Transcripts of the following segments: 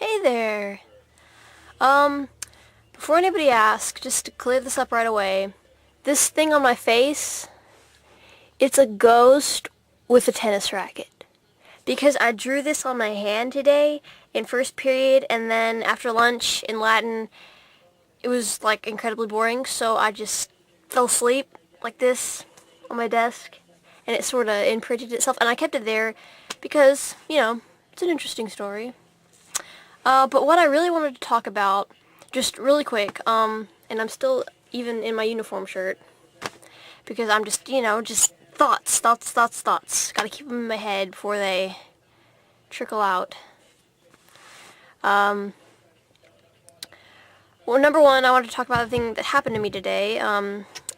Hey there. Um, Before anybody asks, just to clear this up right away, this thing on my face, it's a ghost with a tennis racket. Because I drew this on my hand today in first period, and then after lunch in Latin, it was like incredibly boring, so I just fell asleep like this on my desk, and it sort of imprinted itself, and I kept it there because, it's an interesting story. But what I really wanted to talk about, just really quick, and I'm still even in my uniform shirt, because I'm just, just thoughts. Gotta keep them in my head before they trickle out. Um, well, number one, I wanted to talk about the thing that happened to me today.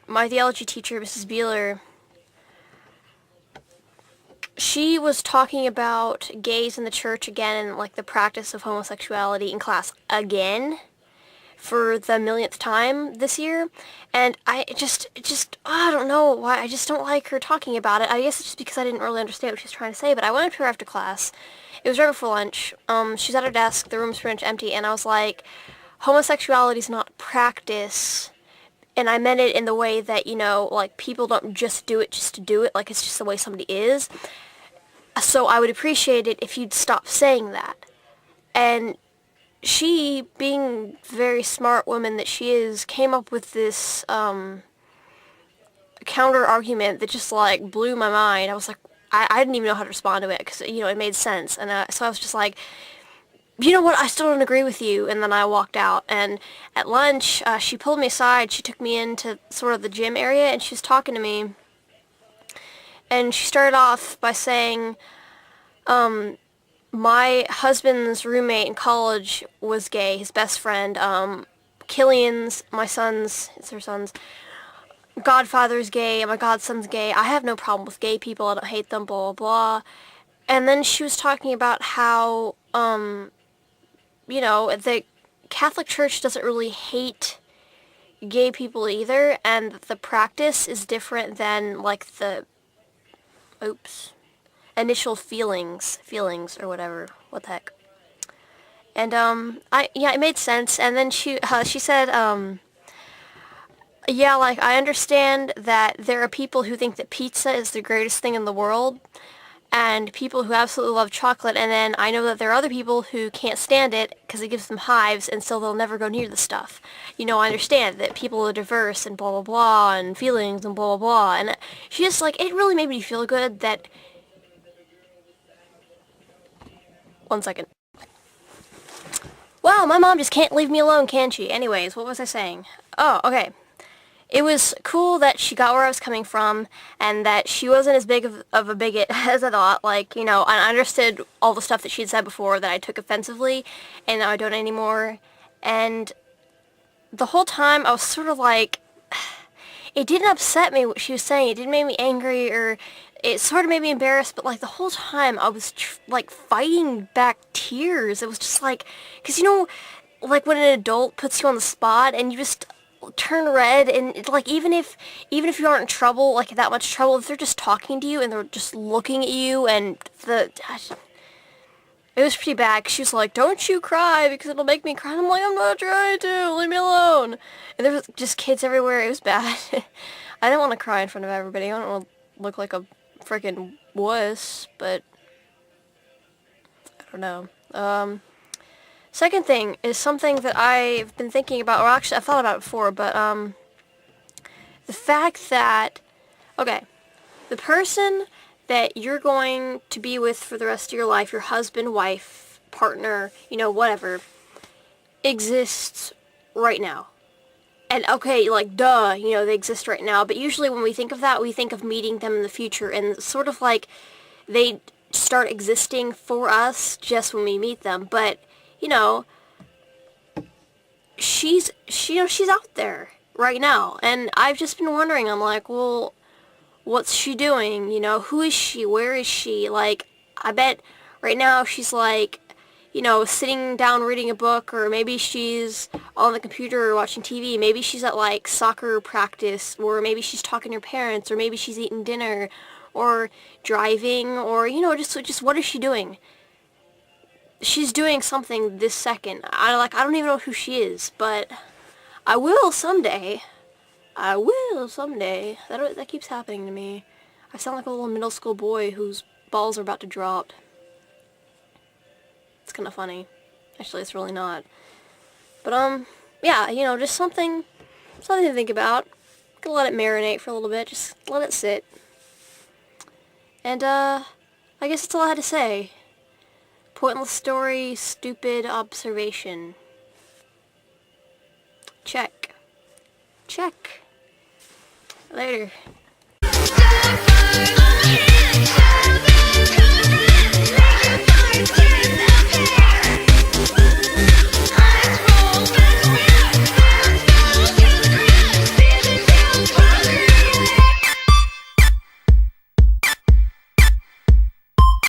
My theology teacher, Mrs. Beeler, she was talking about gays in the church again and, like, the practice of homosexuality in class again for the millionth time this year, and I don't know why, I just don't like her talking about it. I guess it's just because I didn't really understand what she was trying to say, but I went up to her after class. It was right before lunch. She's at her desk, the room's pretty much empty, and I was like, homosexuality is not practice, and I meant it in the way that, like, people don't just do it just to do it, like it's just the way somebody is. So I would appreciate it if you'd stop saying that. And she, being the very smart woman that she is, came up with this counter argument that just, like, blew my mind. I was like, I didn't even know how to respond to it because, it made sense. And so I was just like, you know what, I still don't agree with you. And then I walked out. And at lunch, she pulled me aside. She took me into sort of the gym area, and she was talking to me. And she started off by saying, my husband's roommate in college was gay, his best friend. Killian's, it's her son's, godfather's gay, my godson's gay. I have no problem with gay people, I don't hate them, blah, blah, blah. And then she was talking about how, the Catholic Church doesn't really hate gay people either, and the practice is different than, like, the, initial feelings or whatever. What the heck? And it made sense. And then she said, yeah, like, I understand that there are people who think that pizza is the greatest thing in the world, and people who absolutely love chocolate, and then I know that there are other people who can't stand it because it gives them hives, and so they'll never go near the stuff. I understand that people are diverse and blah blah blah, and feelings and blah blah blah, and she just, like, it really made me feel good that... One second. Wow, my mom just can't leave me alone, can she? Anyways, what was I saying? Oh, okay. It was cool that she got where I was coming from, and that she wasn't as big of a bigot as I thought. Like, I understood all the stuff that she had said before that I took offensively, and now I don't anymore. And the whole time I was sort of like... It didn't upset me what she was saying. It didn't make me angry, or it sort of made me embarrassed, but, like, the whole time I was like fighting back tears. It was just like, because, like, when an adult puts you on the spot and you just turn red, and like, even if you aren't in trouble, like that much trouble, if they're just talking to you and they're just looking at you, and it was pretty bad, 'cause she was like, don't you cry because it'll make me cry. And I'm like, I'm not trying to, leave me alone. And there was just kids everywhere. It was bad. I didn't want to cry in front of everybody. I don't want to look like a freaking wuss, but I don't know. Second thing is something that I've been thinking about, or actually I've thought about it before, but the fact that, okay, the person that you're going to be with for the rest of your life, your husband, wife, partner, whatever, exists right now. And okay, like, duh, they exist right now, but usually when we think of that, we think of meeting them in the future, and sort of like they start existing for us just when we meet them. But, she's out there right now, and I've just been wondering, I'm like, well, what's she doing? Who is she? Where is she? Like, I bet right now she's, like, sitting down reading a book, or maybe she's on the computer watching TV. Maybe she's at, like, soccer practice, or maybe she's talking to her parents, or maybe she's eating dinner, or driving, or, just what is she doing? she's doing something this second. I don't even know who she is, but I will someday. I will someday. That keeps happening to me. I sound like a little middle school boy whose balls are about to drop. It's kind of funny. Actually, it's really not. But, yeah, you know, just something to think about. Gonna let it marinate for a little bit. Just let it sit. And, I guess that's all I had to say. Pointless story, stupid observation. Check. Check. Later.